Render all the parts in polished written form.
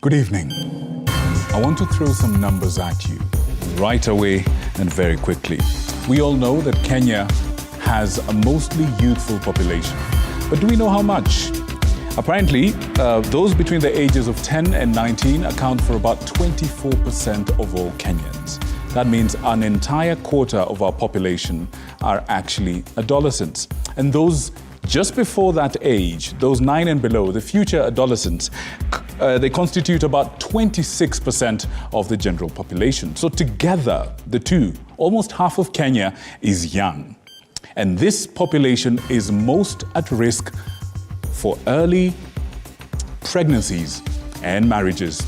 Good evening. I want to throw some numbers at you right away and very quickly. We all know that Kenya has a mostly youthful population. But do we know how much? Apparently, those between the ages of 10 and 19 account for about 24% of all Kenyans. That means an entire quarter of our population are actually adolescents. And those just before that age, those 9 and below, the future adolescents, they constitute about 26% of the general population. So together, the two, almost half of Kenya is young. And this population is most at risk for early pregnancies and marriages.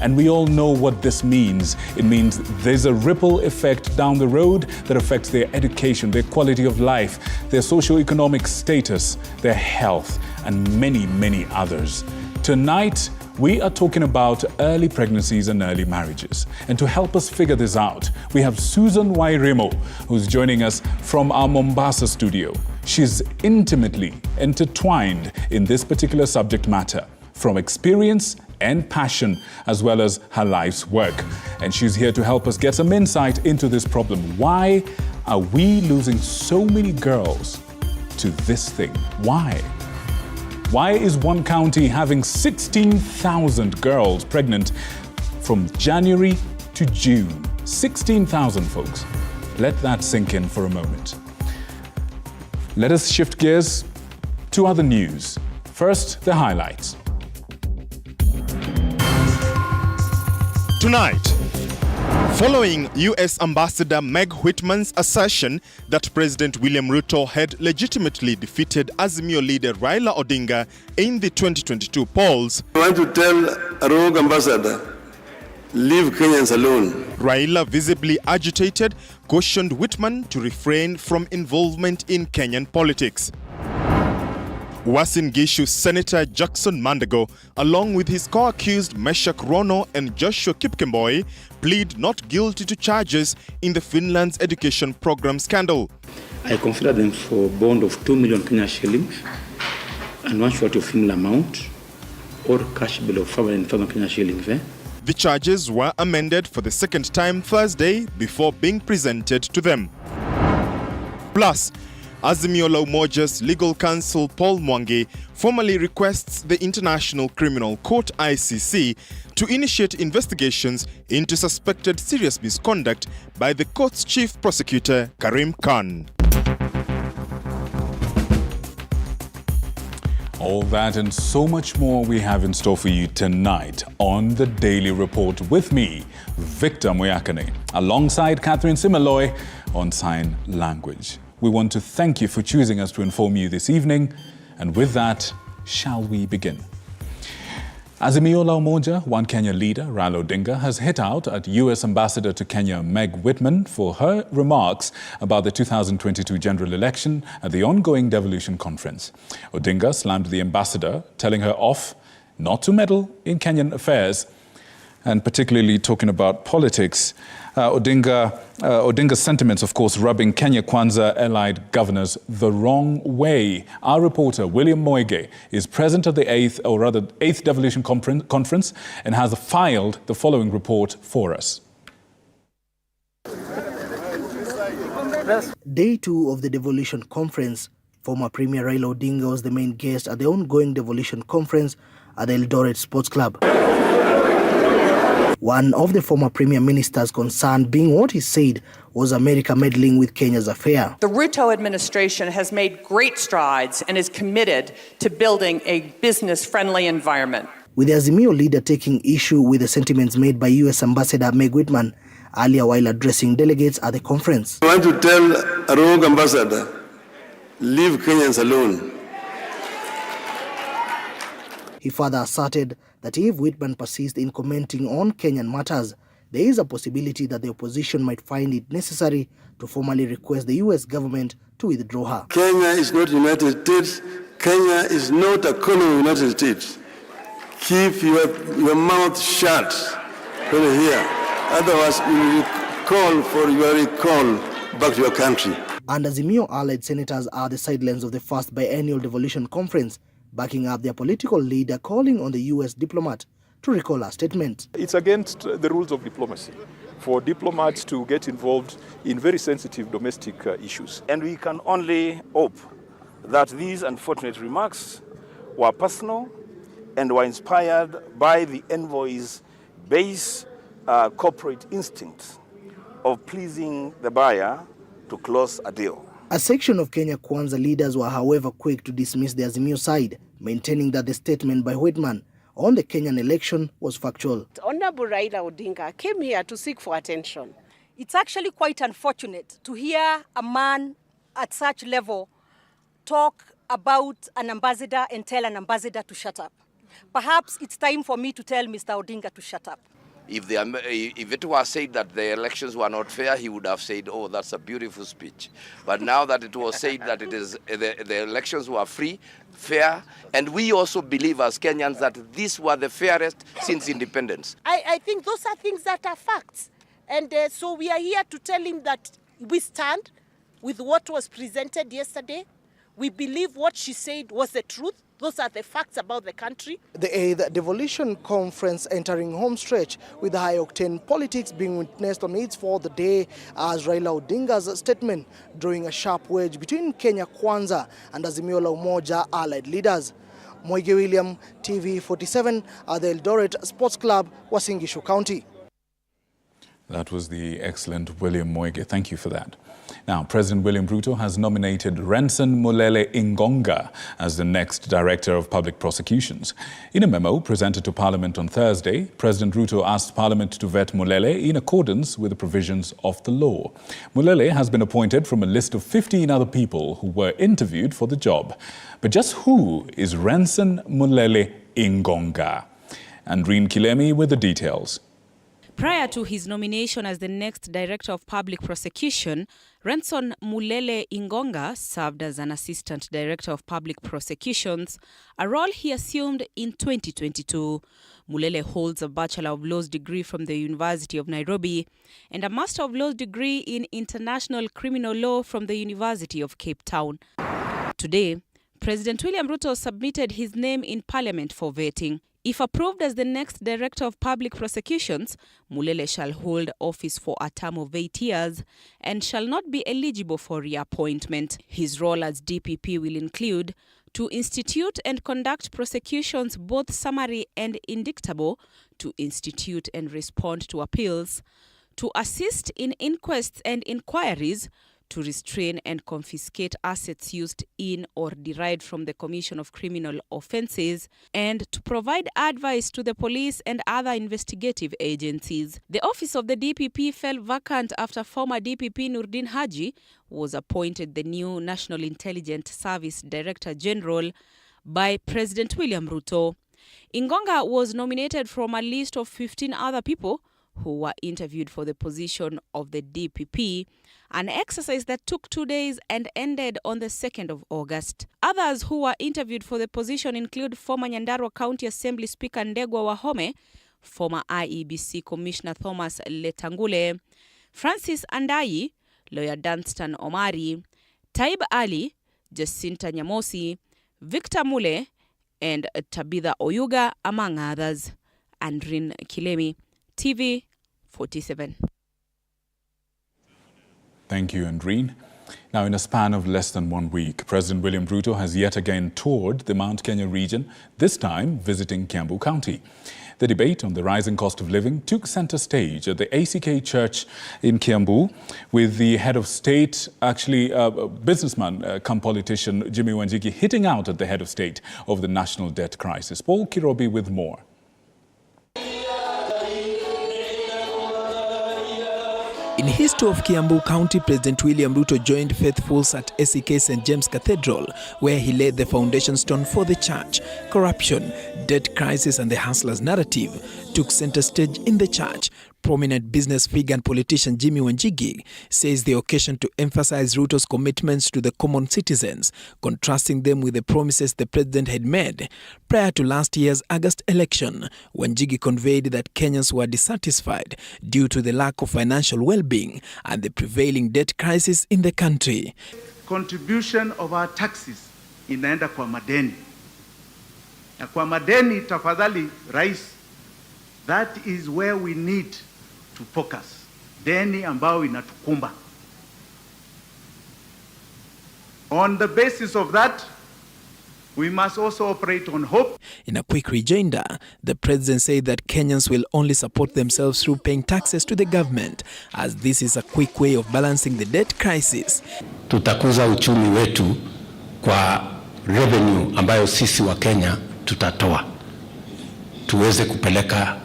And we all know what this means. It means there's a ripple effect down the road that affects their education, their quality of life, their socioeconomic status, their health, and many, many others. Tonight, we are talking about early pregnancies and early marriages. And to help us figure this out, we have Susan Wairemo, who's joining us from our Mombasa studio. She's intimately intertwined in this particular subject matter, from experience and passion, as well as her life's work. And she's here to help us get some insight into this problem. Why are we losing so many girls to this thing? Why? Why is one county having 16,000 girls pregnant from January to June? 16,000, folks. Let that sink in for a moment. Let us shift gears to other news. First, the highlights. Tonight, following U.S. Ambassador Meg Whitman's assertion that President William Ruto had legitimately defeated Azimio leader Raila Odinga in the 2022 polls, I want to tell a rogue ambassador, leave Kenyans alone. Raila, visibly agitated, cautioned Whitman to refrain from involvement in Kenyan politics. Uasin Gishu Senator Jackson Mandago, along with his co-accused Meshach Rono and Joshua Kipkemboi, plead not guilty to charges in the Finland's education program scandal. I consider them for bond of 2 million Kenya shillings and one short of criminal amount or cash bill of 500,000 Kenya shillings. The charges were amended for the second time Thursday before being presented to them. Plus, Azimio la Umoja's legal counsel Paul Mwangi formally requests the International Criminal Court ICC to initiate investigations into suspected serious misconduct by the court's chief prosecutor Karim Khan. All that and so much more we have in store for you tonight on The Daily Report with me, Victor Moyakane, alongside Catherine Simaloy on Sign Language. We want to thank you for choosing us to inform you this evening. And with that, shall we begin? Azimio la Umoja, One Kenya leader, Raila Odinga, has hit out at U.S. Ambassador to Kenya Meg Whitman for her remarks about the 2022 general election at the ongoing devolution conference. Odinga slammed the ambassador, telling her off not to meddle in Kenyan affairs, and particularly talking about politics. Odinga's sentiments, of course, rubbing Kenya Kwanza allied governors the wrong way. Our reporter, William Moige, is present at the 8th Devolution Conference and has filed the following report for us. Day 2 of the devolution conference. Former Premier Raila Odinga was the main guest at the ongoing devolution conference at the Eldoret Sports Club. One of the former Premier Minister's concern being what he said was America meddling with Kenya's affair. The Ruto administration has made great strides and is committed to building a business-friendly environment. With the Azimio leader taking issue with the sentiments made by U.S. Ambassador Meg Whitman earlier while addressing delegates at the conference. I want to tell a rogue ambassador, leave Kenyans alone. He further asserted that if Whitman persists in commenting on Kenyan matters, there is a possibility that the opposition might find it necessary to formally request the U.S. government to withdraw her. Kenya is not United States. Kenya is not a colony of United States. Keep your mouth shut when you're here. Otherwise, we will call for your recall back to your country. And Azimio allied senators are the sidelines of the first biennial devolution conference, backing up their political leader, calling on the U.S. diplomat to recall her statement. It's against the rules of diplomacy for diplomats to get involved in very sensitive domestic issues. And we can only hope that these unfortunate remarks were personal and were inspired by the envoy's base corporate instinct of pleasing the buyer to close a deal. A section of Kenya Kwanza leaders were, however, quick to dismiss the Azimio side, maintaining that the statement by Whitman on the Kenyan election was factual. Honorable Raila Odinga came here to seek for attention. It's actually quite unfortunate to hear a man at such level talk about an ambassador and tell an ambassador to shut up. Perhaps it's time for me to tell Mr. Odinga to shut up. If it was said that the elections were not fair, he would have said, oh, that's a beautiful speech. But now that it was said that it is the elections were free, fair, and we also believe as Kenyans that these were the fairest since independence. I think those are things that are facts. And so we are here to tell him that we stand with what was presented yesterday. We believe what she said was the truth. Those are the facts about the country. The 8th Devolution Conference entering home stretch with high-octane politics being witnessed on its 4th day as Raila Odinga's statement drawing a sharp wedge between Kenya Kwanza and Azimio la Umoja allied leaders. Moige William, TV47 at the Eldoret Sports Club, Uasin Gishu County. That was the excellent William Moige. Thank you for that. Now, President William Ruto has nominated Renson Mulele Ingonga as the next Director of Public Prosecutions. In a memo presented to Parliament on Thursday, President Ruto asked Parliament to vet Mulele in accordance with the provisions of the law. Mulele has been appointed from a list of 15 other people who were interviewed for the job. But just who is Renson Mulele Ingonga? Andreen Kilemi with the details. Prior to his nomination as the next Director of Public Prosecution, Renson Mulele Ingonga served as an Assistant Director of Public Prosecutions, a role he assumed in 2022. Mulele holds a Bachelor of Laws degree from the University of Nairobi and a Master of Laws degree in International Criminal Law from the University of Cape Town. Today, President William Ruto submitted his name in Parliament for vetting. If approved as the next Director of Public Prosecutions, Mulele shall hold office for a term of 8 years and shall not be eligible for reappointment. His role as DPP will include to institute and conduct prosecutions both summary and indictable, to institute and respond to appeals, to assist in inquests and inquiries, to restrain and confiscate assets used in or derived from the commission of criminal offences, and to provide advice to the police and other investigative agencies. The office of the DPP fell vacant after former DPP Nurdin Haji was appointed the new National Intelligence Service Director General by President William Ruto. Ingonga was nominated from a list of 15 other people who were interviewed for the position of the DPP, an exercise that took 2 days and ended on the 2nd of August. Others who were interviewed for the position include former Nyandarua County Assembly Speaker Ndegwa Wahome, former IEBC Commissioner Thomas Letangule, Francis Andai, lawyer Dunstan Omari, Taib Ali, Jacinta Nyamosi, Victor Mule, and Tabitha Oyuga, among others. Andreen Kilemi, TV47. Thank you, Andreen. Now, in a span of less than 1 week, President William Ruto has yet again toured the Mount Kenya region, this time visiting Kiambu County. The debate on the rising cost of living took center stage at the ACK Church in Kiambu, with the head of state, actually businessman come politician Jimmy Wanjigi, hitting out at the head of state of the national debt crisis. Paul Kirobi with more. In his tour of Kiambu County, President William Ruto joined faithfuls at ACK St. James Cathedral, where he laid the foundation stone for the church. Corruption, debt crisis and the hustlers narrative took center stage in the church. Prominent business figure and politician Jimmy Wanjigi says the occasion to emphasize Ruto's commitments to the common citizens, contrasting them with the promises the president had made. Prior to last year's August election, Wanjigi conveyed that Kenyans were dissatisfied due to the lack of financial well-being and the prevailing debt crisis in the country. Contribution of our taxes inaenda kwa madeni. Na kwa madeni, tafadhali Rais, That is where we need to focus. Deni ambao inatukumba. On the basis of that, we must also operate on hope. In a quick rejoinder, the president said that Kenyans will only support themselves through paying taxes to the government, as this is a quick way of balancing the debt crisis. Tutakuza uchumi wetu kwa revenue ambayo sisi wa Kenya tutatoa. Tuweze kupeleka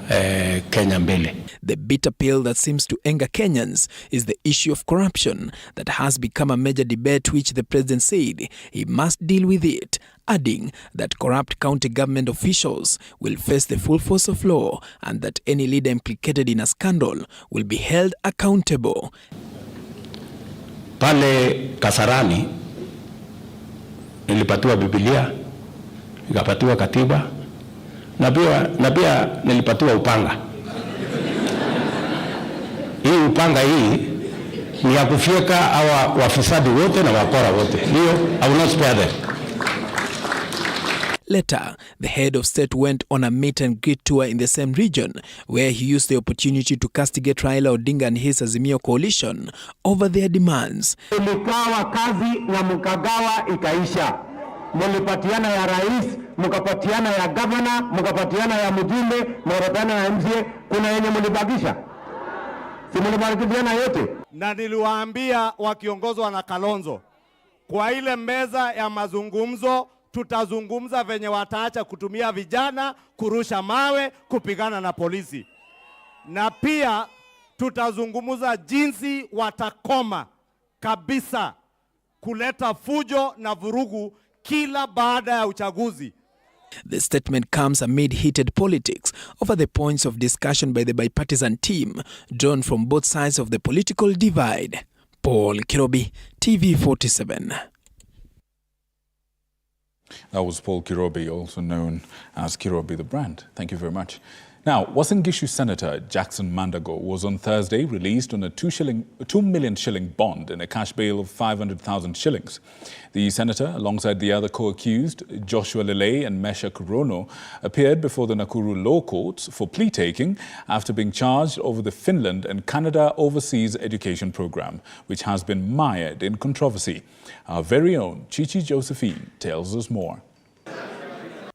Kenya mbele. The bitter pill that seems to anger Kenyans is the issue of corruption that has become a major debate, which the president said he must deal with it, adding that corrupt county government officials will face the full force of law and that any leader implicated in a scandal will be held accountable. Pale Kasarani nilipatiwa Biblia, nikapatiwa katiba, na pia nilipatiwa upanga. Hii upanga hii ni ya kufyeka hawa wafisadi wote na wakora wote. Hiyo, I will not spare them. Later, the head of state went on a meet and greet tour in the same region, where he used the opportunity to castigate Raila Odinga and his Azimio coalition over their demands. Mulikawa kazi na mukagawa ikaisha. Mulipatiana ya rais, mukapatiana ya governor, mukapatiana ya mjumbe, mukapatiana ya MCA, kuna yenye mulibakisha. Si mulibakisha yote. Na niliwaambia wakiongozwa na Kalonzo, kwa ile meza ya mazungumzo tutazungumza venye wataacha kutumia vijana kurusha mawe kupigana na polisi. Na pia tutazungumza jinsi watakoma kabisa kuleta fujo na vurugu kila baada ya uchaguzi. The statement comes amid heated politics over the points of discussion by the bipartisan team drawn from both sides of the political divide. Paul Kirobi, TV47. That was Paul Kirobi, also known as Kirobi the Brand. Thank you very much. Now, Uasin Gishu Senator Jackson Mandago was on Thursday released on a 2 million shilling bond and a cash bail of 500,000 shillings. The senator, alongside the other co-accused, Joshua Lele and Mesha Kurono, appeared before the Nakuru law courts for plea taking after being charged over the Finland and Canada overseas education program, which has been mired in controversy. Our very own Chichi Josephine tells us more.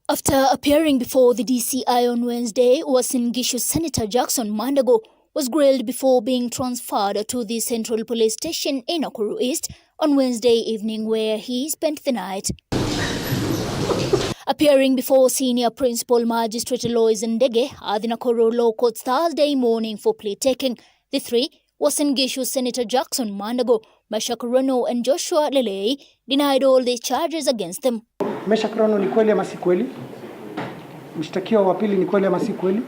After appearing before the DCI on Wednesday, Uasin Gishu Senator Jackson Mandago was grilled before being transferred to the Central Police Station in Nakuru East on Wednesday evening, where he spent the night. Appearing before Senior Principal Magistrate Lois Ndege at the Nakuru Law Courts Thursday morning for plea taking, the three, Uasin Gishu Senator Jackson Mandago, Mesha Kurono and Joshua Lele, denied all the charges against them. Mesha Kurono ni kweli ama si kweli? Mshtakiwa wa pili ni kweli ama si kweli?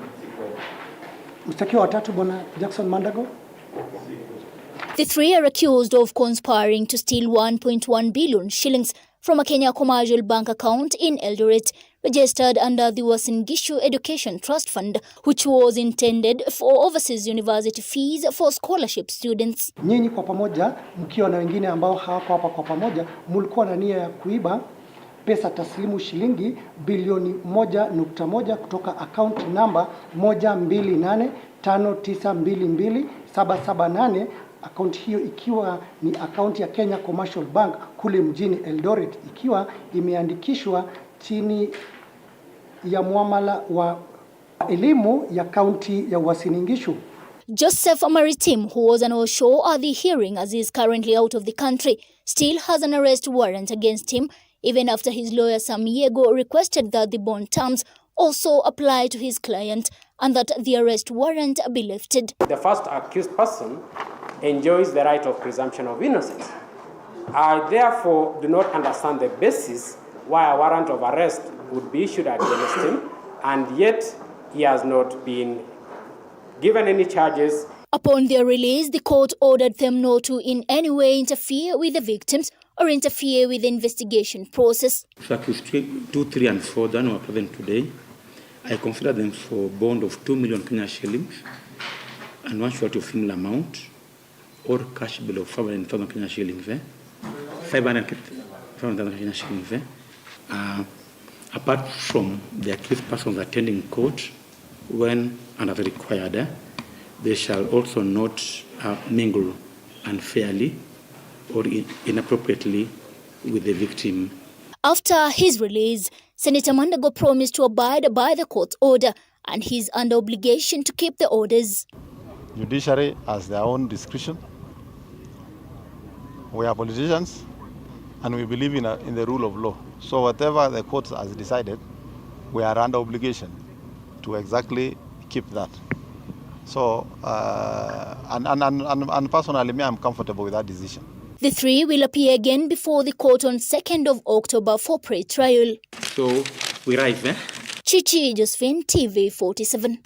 Mshtakiwa wa tatu bwana Jackson Mandago? The three are accused of conspiring to steal 1.1 billion shillings from a Kenya Commercial Bank account in Eldoret, registered under the Uasin Gishu Education Trust Fund, which was intended for overseas university fees for scholarship students. Nyinyi kwa pamoja, mkiwa na wengine ambao hawako hapa kwa pamoja, mulikuwa na nia ya kuiba pesa taslimu shilingi bilioni 1.1 kutoka account number 12859222778, account hiyo ikiwa ni account ya Kenya Commercial Bank kule mjini Eldoret, ikiwa imeandikishwa chini ya muamala wa elimu ya county ya Uasin Gishu. Joseph Maritim, who was an Osho at the hearing as he is currently out of the country, still has an arrest warrant against him, even after his lawyer Sam Yego requested that the bond terms also apply to his client and that the arrest warrant be lifted. The first accused person enjoys the right of presumption of innocence. I therefore do not understand the basis why a warrant of arrest would be issued against him, and yet he has not been given any charges. Upon their release, the court ordered them not to in any way interfere with the victims or interfere with the investigation process. Accused 2, 3, and 4 that were present today, I consider them for bond of 2 million Kenya shillings and one short of similar amount, or cash bill of 500,000 Kenya shillings. 500,000 Kenya shillings. Apart from the accused persons attending court, when and are required, they shall also not mingle unfairly or inappropriately with the victim. After his release, Senator Mandago promised to abide by the court's order, and he's under obligation to keep the orders. Judiciary has their own discretion. We are politicians, and we believe in the rule of law. So whatever the court has decided, we are under obligation to exactly keep that. So, and personally, me, I'm comfortable with that decision. The three will appear again before the court on 2nd of October for pre-trial. So, we arrive, eh? Chichi Josephine, TV47.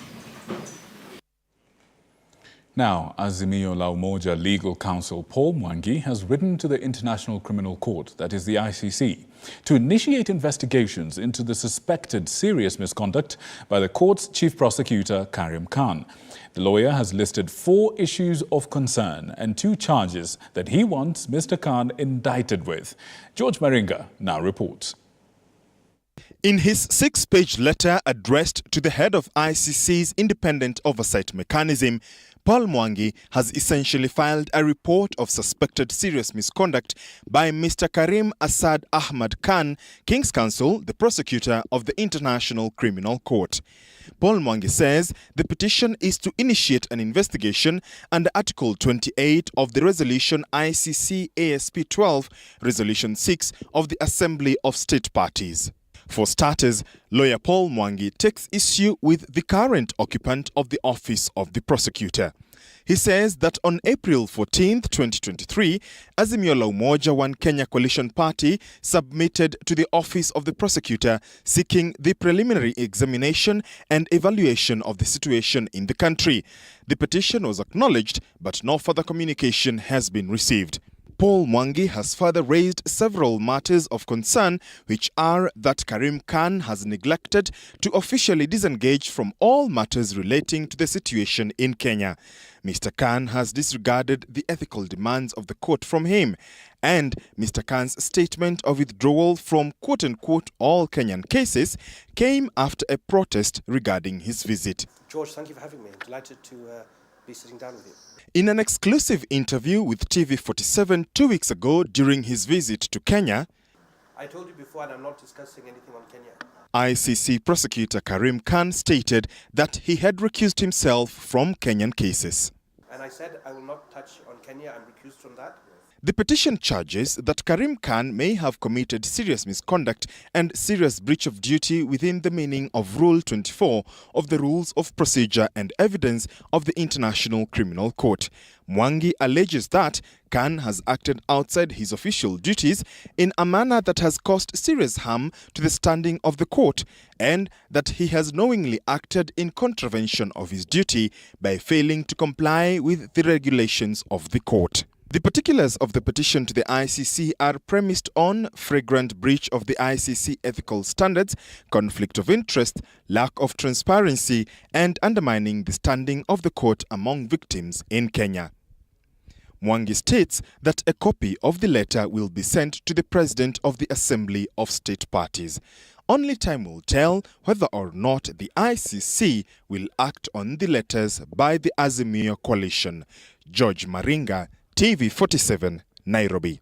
Now, Azimio La Umoja legal counsel Paul Mwangi has written to the International Criminal Court, that is the ICC, to initiate investigations into the suspected serious misconduct by the court's chief prosecutor, Karim Khan. The lawyer has listed 4 issues of concern and 2 charges that he wants Mr. Khan indicted with. George Maringa now reports. In his 6-page letter addressed to the head of ICC's independent oversight mechanism, Paul Mwangi has essentially filed a report of suspected serious misconduct by Mr. Karim Assad Ahmad Khan, King's Counsel, the prosecutor of the International Criminal Court. Paul Mwangi says the petition is to initiate an investigation under Article 28 of the Resolution ICC ASP 12, Resolution 6 of the Assembly of State Parties. For starters, lawyer Paul Mwangi takes issue with the current occupant of the office of the prosecutor. He says that on April 14, 2023, Azimio La Umoja One Kenya Coalition Party submitted to the office of the prosecutor seeking the preliminary examination and evaluation of the situation in the country. The petition was acknowledged, but no further communication has been received. Paul Mwangi has further raised several matters of concern, which are that Karim Khan has neglected to officially disengage from all matters relating to the situation in Kenya. Mr. Khan has disregarded the ethical demands of the court from him, and Mr. Khan's statement of withdrawal from quote-unquote all Kenyan cases came after a protest regarding his visit. George, thank you for having me. I'm delighted to be sitting down with you. In an exclusive interview with TV47 2 weeks ago during his visit to Kenya, I told you before, and I'm not discussing anything on Kenya. ICC prosecutor Karim Khan stated that he had recused himself from Kenyan cases. And I said I will not touch on Kenya. I'm recused from that. The petition charges that Karim Khan may have committed serious misconduct and serious breach of duty within the meaning of Rule 24 of the Rules of Procedure and Evidence of the International Criminal Court. Mwangi alleges that Khan has acted outside his official duties in a manner that has caused serious harm to the standing of the court, and that he has knowingly acted in contravention of his duty by failing to comply with the regulations of the court. The particulars of the petition to the ICC are premised on flagrant breach of the ICC ethical standards, conflict of interest, lack of transparency, and undermining the standing of the court among victims in Kenya. Mwangi states that a copy of the letter will be sent to the President of the Assembly of State Parties. Only time will tell whether or not the ICC will act on the letters by the Azimio coalition. George Maringa, TV47, Nairobi.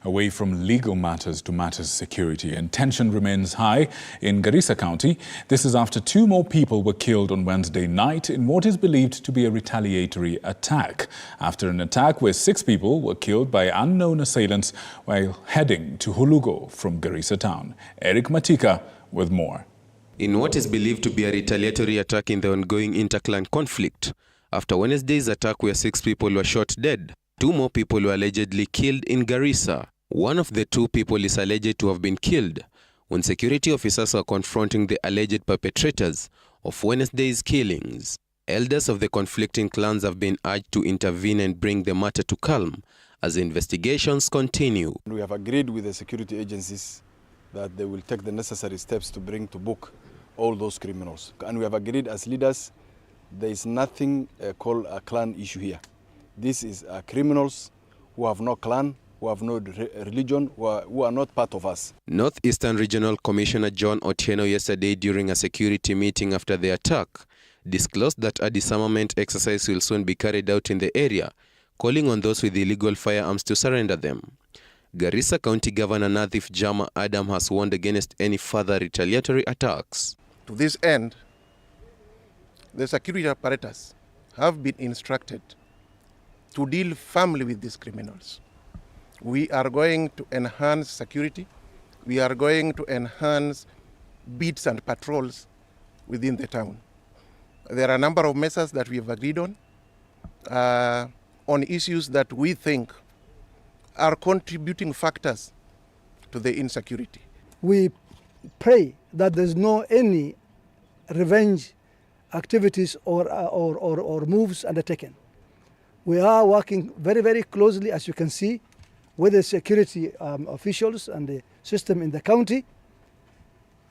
Away from legal matters to matters security, and tension remains high in Garissa County. This is after 2 more people were killed on Wednesday night in what is believed to be a retaliatory attack. After an attack where 6 people were killed by unknown assailants while heading to Hulugo from Garissa town. Eric Matika with more. In what is believed to be a retaliatory attack in the ongoing inter-clan conflict, after Wednesday's attack where 6 people were shot dead, 2 more people were allegedly killed in Garissa. One of the 2 people is alleged to have been killed when security officers were confronting the alleged perpetrators of Wednesday's killings. Elders of the conflicting clans have been urged to intervene and bring the matter to calm as investigations continue. We have agreed with the security agencies that they will take the necessary steps to bring to book all those criminals. And we have agreed as leaders, there is nothing called a clan issue here. This is criminals who have no clan, who have no religion, who are not part of us. Northeastern Regional Commissioner John Otieno yesterday during a security meeting after the attack disclosed that a disarmament exercise will soon be carried out in the area, calling on those with illegal firearms to surrender them. Garissa County Governor Nathif Jama Adam has warned against any further retaliatory attacks. To this end, the security apparatus have been instructed to deal firmly with these criminals. We are going to enhance security. We are going to enhance beats and patrols within the town. There are a number of measures that we have agreed on issues that we think are contributing factors to the insecurity. We pray that there's no any revenge activities or moves undertaken. We are working very, very closely, as you can see, with the security officials and the system in the county.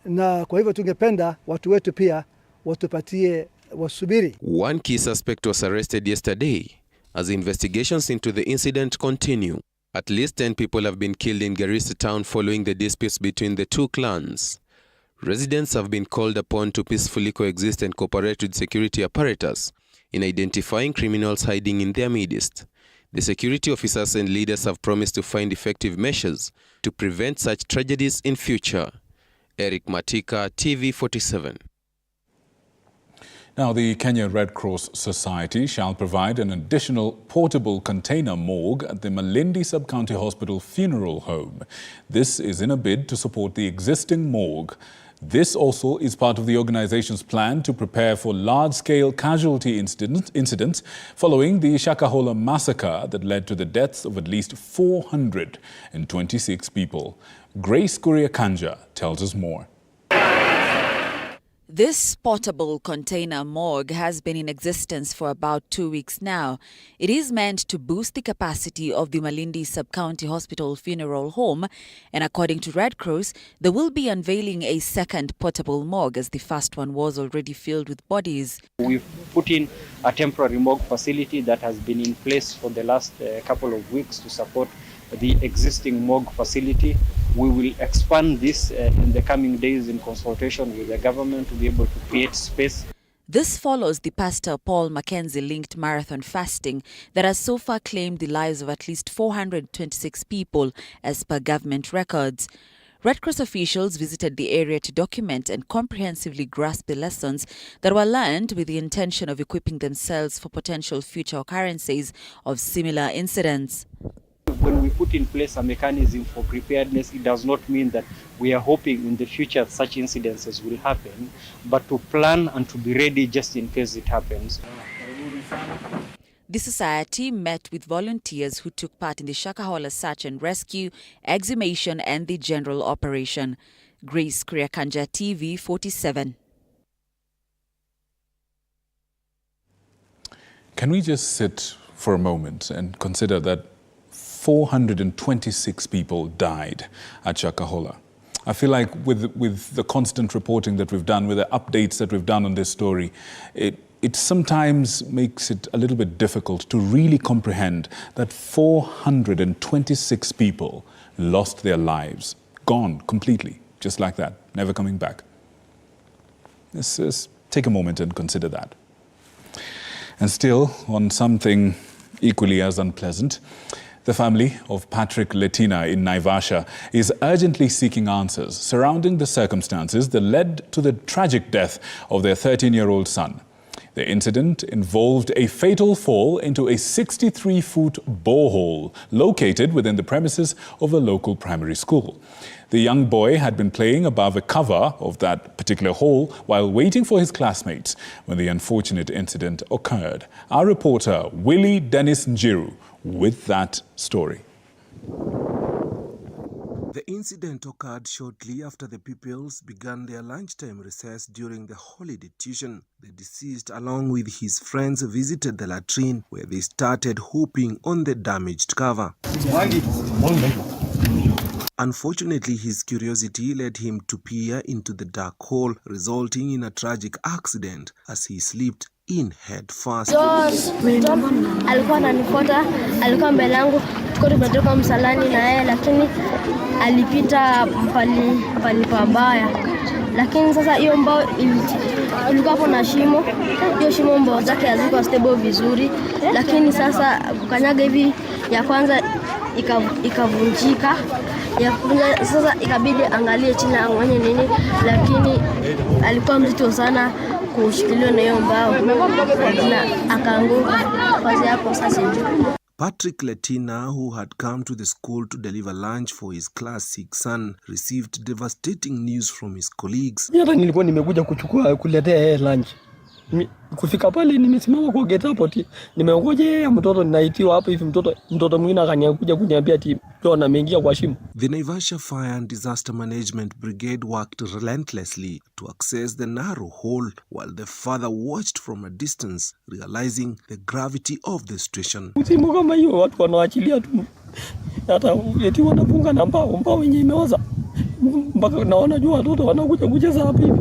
Na kwa hivyo tungependa watu wetu pia watupatie wasubiri. One key suspect was arrested yesterday as investigations into the incident continue. At least 10 people have been killed in Garissa town following the disputes between the two clans. Residents have been called upon to peacefully coexist and cooperate with security apparatus in identifying criminals hiding in their midst. The security officers and leaders have promised to find effective measures to prevent such tragedies in future. Eric Matika, TV47. Now, the Kenya Red Cross Society shall provide an additional portable container morgue at the Malindi Sub-County Hospital Funeral Home. This is in a bid to support the existing morgue. This also is part of the organization's plan to prepare for large-scale casualty incidents following the Shakahola massacre that led to the deaths of at least 426 people. Grace Kuriakanja tells us more. This portable container morgue has been in existence for about 2 weeks now. It is meant to boost the capacity of the Malindi Sub-County Hospital Funeral Home, and according to Red Cross, they will be unveiling a second portable morgue as the first one was already filled with bodies. We've put in a temporary morgue facility that has been in place for the last couple of weeks to support the existing morgue facility. We will expand this in the coming days in consultation with the government to be able to create space. This follows the Pastor Paul Mackenzie-linked marathon fasting that has so far claimed the lives of at least 426 people as per government records. Red Cross officials visited the area to document and comprehensively grasp the lessons that were learned with the intention of equipping themselves for potential future occurrences of similar incidents. When we put in place a mechanism for preparedness, it does not mean that we are hoping in the future such incidences will happen, but to plan and to be ready just in case it happens. The society met with volunteers who took part in the Shakahola search and rescue, exhumation and the general operation. Grace Kuriakanja, TV47. Can we just sit for a moment and consider that 426 people died at Shakahola? I feel like with the constant reporting that we've done, with the updates that we've done on this story, it sometimes makes it a little bit difficult to really comprehend that 426 people lost their lives, gone completely, just like that, never coming back. Let's just take a moment and consider that. And still, on something equally as unpleasant, the family of Patrick Letina in Naivasha is urgently seeking answers surrounding the circumstances that led to the tragic death of their 13-year-old son. The incident involved a fatal fall into a 63-foot borehole located within the premises of a local primary school. The young boy had been playing above a cover of that particular hole while waiting for his classmates when the unfortunate incident occurred. Our reporter, Willie Dennis Njiru, with that story. The incident occurred shortly after the pupils began their lunchtime recess during the holiday tuition. The deceased, along with his friends, visited the latrine where they started hooping on the damaged cover. Unfortunately, his curiosity led him to peer into the dark hole, resulting in a tragic accident as he slipped in head first. Alikuwa ananifuata, alikuwa mbele yangu, tuko tumetoka msalani na yeye, lakini alipita pali pabaya. Lakini sasa hiyo mbao ilikuwa hapo na shimo. Hiyo shimo mbao zake hazikuwa stable vizuri, lakini sasa kukanyaga hivi ya kwanza ikavunjika. Sasa ikabidi angalie chini angone nini, lakini alikuwa mzito sana kushikiliwa na hiyo mbao na akaanguka kwa hapo sasa. Patrick Letina, who had come to the school to deliver lunch for his class 6 son, received devastating news from his colleagues. Hata nilikuwa nimekuja kuletea yeye lunch. Kufika pale nimesimama kwa gate hapo nimeongoja mtoto ninaitiwa hapo hivi mtoto mwingine akaniakuja kuniambia ati ndo ameingia kwa shimo. The Naivasha Fire and Disaster Management Brigade worked relentlessly to access the narrow hole while the father watched from a distance, realizing the gravity of the situation. Msimu kama hiyo watu wanaachilia tu. Hata eti wanafunga na mbao yenyewe imeoza. Mpaka naona jua watoto wanakuja kucheza hapo hivi.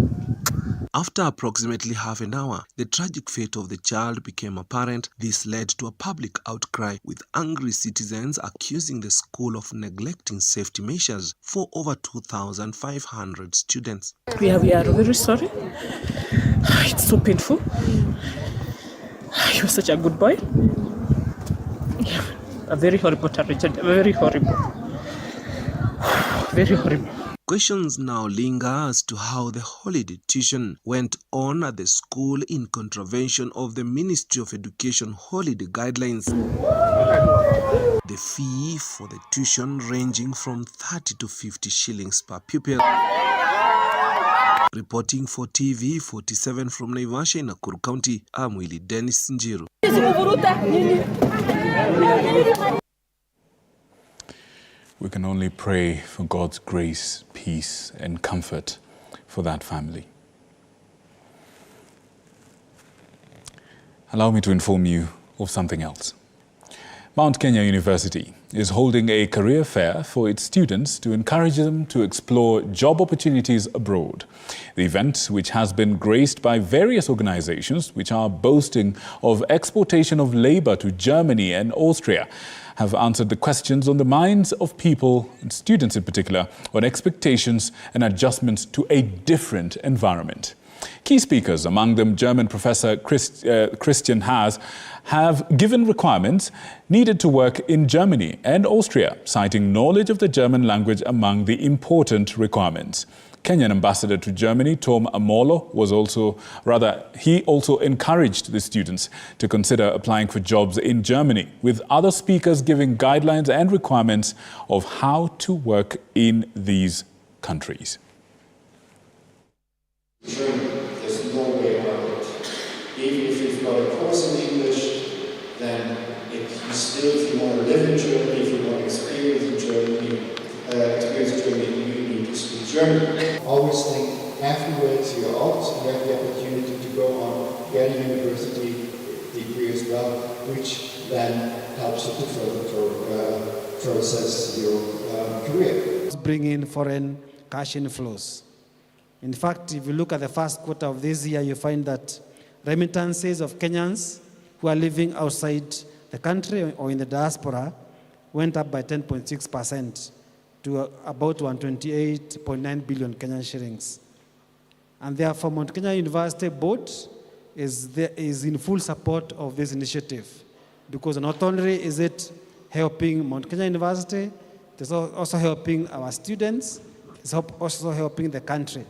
After approximately half an hour, the tragic fate of the child became apparent. This led to a public outcry, with angry citizens accusing the school of neglecting safety measures for over 2,500 students. We are very sorry. It's so painful. He was such a good boy. A very horrible tragedy. Very horrible. Very horrible. Questions now linger as to how the holiday tuition went on at the school in contravention of the Ministry of Education holiday guidelines. The fee for the tuition ranging from 30 to 50 shillings per pupil. Reporting for TV47 from Naivasha in Nakuru County, I'm Willie Dennis Njiru. We can only pray for God's grace, peace, and comfort for that family. Allow me to inform you of something else. Mount Kenya University is holding a career fair for its students to encourage them to explore job opportunities abroad. The event, which has been graced by various organizations which are boasting of exportation of labor to Germany and Austria, have answered the questions on the minds of people, and students in particular, on expectations and adjustments to a different environment. Key speakers, among them German professor Christian Haas, have given requirements needed to work in Germany and Austria, citing knowledge of the German language among the important requirements. Kenyan ambassador to Germany, Tom Amolo, he also encouraged the students to consider applying for jobs in Germany, with other speakers giving guidelines and requirements of how to work in these countries. There's no way around it. Even if you've got a course in English, then if you want to live in Germany, if you want to experience Germany, you need to speak German. Always think afterwards you're out, you have the opportunity to go on, get a university degree as well, which then helps you to further process your career. Bring in foreign cash inflows. In fact, if you look at the first quarter of this year, you find that remittances of Kenyans who are living outside the country or in the diaspora went up by 10.6% to about 128.9 billion Kenyan shillings. And therefore, Mount Kenya University Board is in full support of this initiative, because not only is it helping Mount Kenya University, it's also helping our students, it's also helping the country.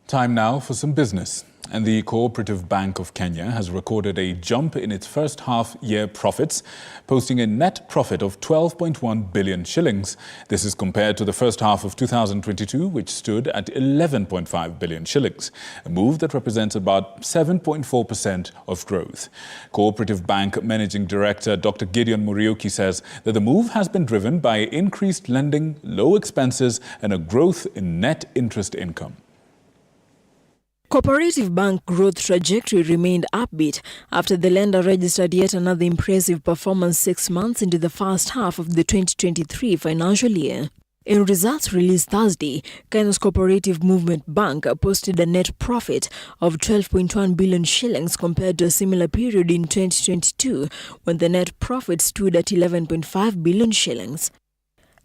Time now for some business. And the Cooperative Bank of Kenya has recorded a jump in its first half-year profits, posting a net profit of 12.1 billion shillings. This is compared to the first half of 2022, which stood at 11.5 billion shillings, a move that represents about 7.4% of growth. Cooperative Bank Managing Director Dr. Gideon Muriuki says that the move has been driven by increased lending, low expenses, and a growth in net interest income. Cooperative Bank growth trajectory remained upbeat after the lender registered yet another impressive performance 6 months into the first half of the 2023 financial year. In results released Thursday, Kenya's Cooperative Movement Bank posted a net profit of 12.1 billion shillings compared to a similar period in 2022, when the net profit stood at 11.5 billion shillings.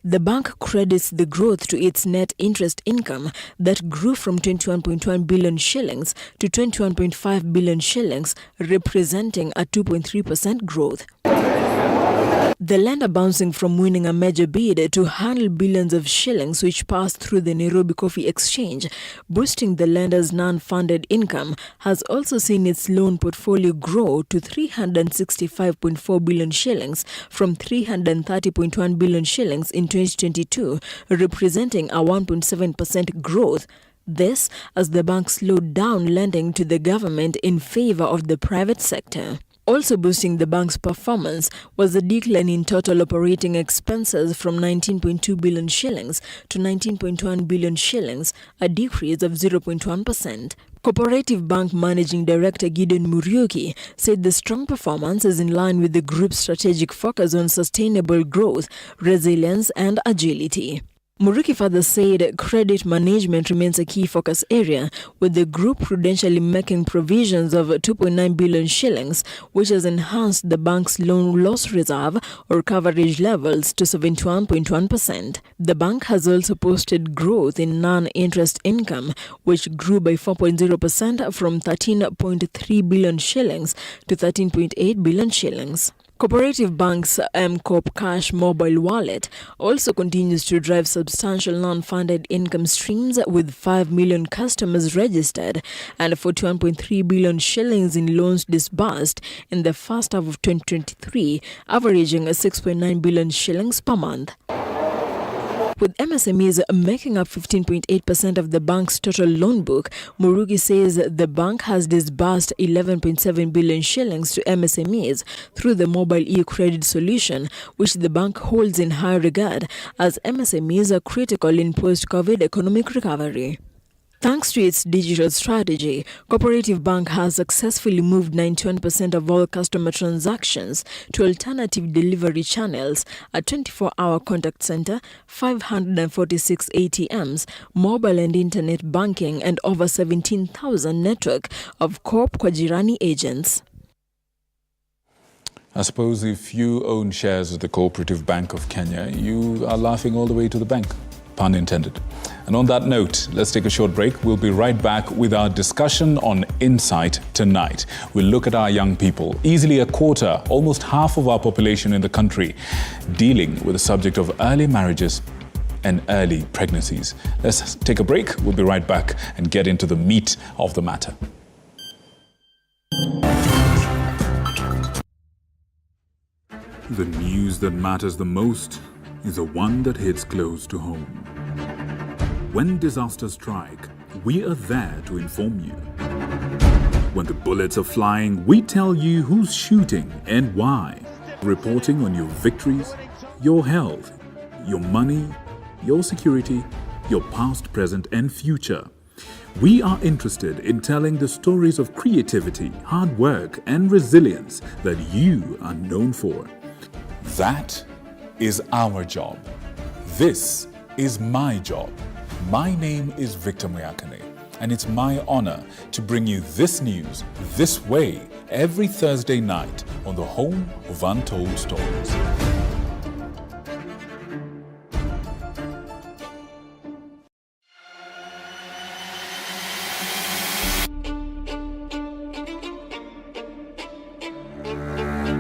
The bank credits the growth to its net interest income that grew from 21.1 billion shillings to 21.5 billion shillings, representing a 2.3% growth. The lender bouncing from winning a major bid to handle billions of shillings which passed through the Nairobi Coffee Exchange, boosting the lender's non-funded income, has also seen its loan portfolio grow to 365.4 billion shillings from 330.1 billion shillings in 2022, representing a 1.7% growth. This as the bank slowed down lending to the government in favor of the private sector. Also boosting the bank's performance was a decline in total operating expenses from 19.2 billion shillings to 19.1 billion shillings, a decrease of 0.1%. Cooperative Bank Managing Director Gideon Muriuki said the strong performance is in line with the group's strategic focus on sustainable growth, resilience and agility. Muriuki further said credit management remains a key focus area, with the group prudentially making provisions of 2.9 billion shillings, which has enhanced the bank's loan loss reserve or coverage levels to 71.1%. The bank has also posted growth in non-interest income, which grew by 4.0% from 13.3 billion shillings to 13.8 billion shillings. Cooperative Bank's M-Corp Cash mobile wallet also continues to drive substantial non-funded income streams, with 5 million customers registered and 41.3 billion shillings in loans disbursed in the first half of 2023, averaging 6.9 billion shillings per month. With MSMEs making up 15.8% of the bank's total loan book, Muriuki says the bank has disbursed 11.7 billion shillings to MSMEs through the mobile e-credit solution, which the bank holds in high regard as MSMEs are critical in post-COVID economic recovery. Thanks to its digital strategy, Cooperative Bank has successfully moved 91% of all customer transactions to alternative delivery channels, a 24-hour contact center, 546 ATMs, mobile and internet banking, and over 17,000 network of Coop kwa Jirani agents. I suppose if you own shares of the Cooperative Bank of Kenya, you are laughing all the way to the bank. Pun intended. And on that note, let's take a short break. We'll be right back with our discussion on Insight tonight. We'll look at our young people, easily a quarter, almost half of our population in the country, dealing with the subject of early marriages and early pregnancies. Let's take a break. We'll be right back and get into the meat of the matter. The news that matters the most is the one that hits close to home. When disasters strike, we are there to inform you. When the bullets are flying, we tell you who's shooting and why. Reporting on your victories, your health, your money, your security, your past, present, and future. We are interested in telling the stories of creativity, hard work, and resilience that you are known for. That is our job. This is my job. My name is Victor Moyakane, and it's my honor to bring you this news this way every Thursday night on the home of Untold Stories.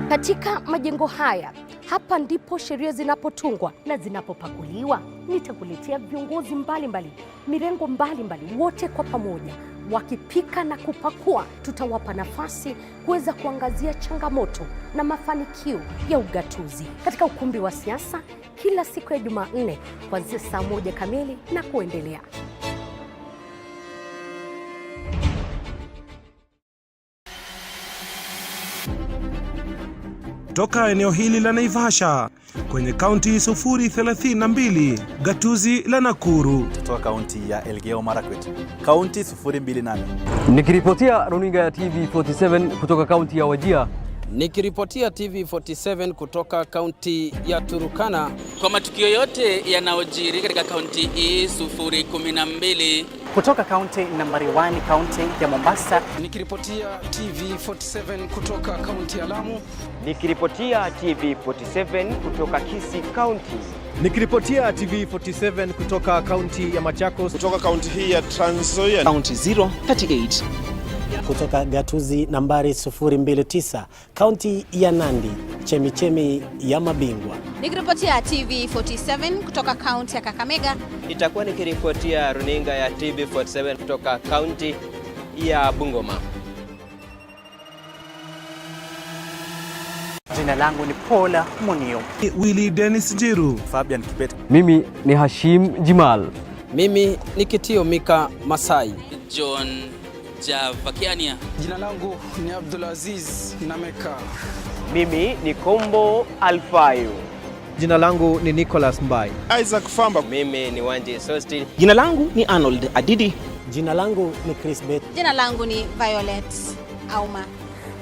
Katika majengo haya, hapa ndipo sheria zinapotungwa na zinapopakuliwa. Nitakuletea viongozi mbalimbali, mirengo mbalimbali, wote kwa pamoja wakipika na kupakua. Tutawapa nafasi kuweza kuangazia changamoto na mafanikio ya ugatuzi katika ukumbi wa siasa kila siku ya Jumanne kuanzia saa 1 kamili na kuendelea. Toka eneo hili la Naivasha kwenye kaunti 032, gatuzi la Nakuru. Toka kaunti ya Elgeyo Marakwet, kaunti 028. Nikiripotia runinga ya TV47 kutoka kaunti ya Wajir, Nikiripotia TV47 kutoka kaunti ya Turkana. Kwa matukio yote yanayojiri katika kaunti hii 012. Kutoka kaunti nambari 1 kaunti ya Mombasa. Nikiripotia TV47 kutoka kaunti ya Lamu. Nikiripotia TV47 kutoka Kisii County. Nikiripotia TV47 kutoka kaunti ya Machakos. Kutoka kaunti hii ya Trans Nzoia. Kaunti 038. Kutoka gatuzi nambari 029, kaunti ya Nandi, chemichemi ya mabingwa. Nikiripotia TV47 kutoka kaunti ya Kakamega. Nitakuwa nikiripotia runinga ya TV47 kutoka kaunti ya Bungoma. Jina langu ni Paula Munio. Willy Dennis Jiru. Fabian Kibet. Mimi ni Hashim Jimal. Mimi ni Kitio Mika Masai. John Javakiania. Jina langu ni Abdulaziz Nameka. Mimi ni Kombo Alfayo. Jina langu ni Nicholas Mbai. Isaac Famba. Mimi ni Wanji Sosti. Jina langu ni Arnold Adidi. Jina langu ni Chris Bet. Jina langu ni Violet Auma.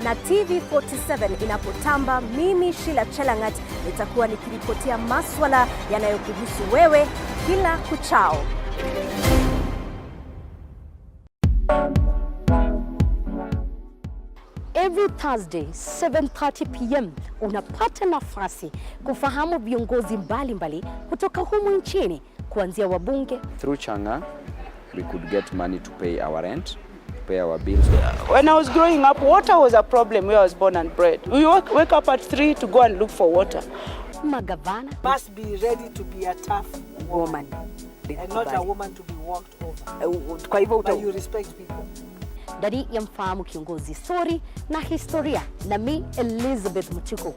Na TV47 inapotamba, mimi Sheila Chelangat nitakuwa nikiripotia maswala yanayokuhusu wewe kila kuchao. Every Thursday 7:30 p.m. unapata nafasi kufahamu viongozi mbalimbali kutoka humu nchini, kuanzia wabunge. Through Changa we could get money to pay our rent, to pay our bills. When I was growing up, water was a problem where I was born and bred. We wake up at 3 to go and look for water. Magavana must be ready to be a tough woman and not a woman to be walked over. Kwa hivyo you respect people. Dari ya mfahamu kiongozi, story na historia, na mi Elizabeth Muchuku.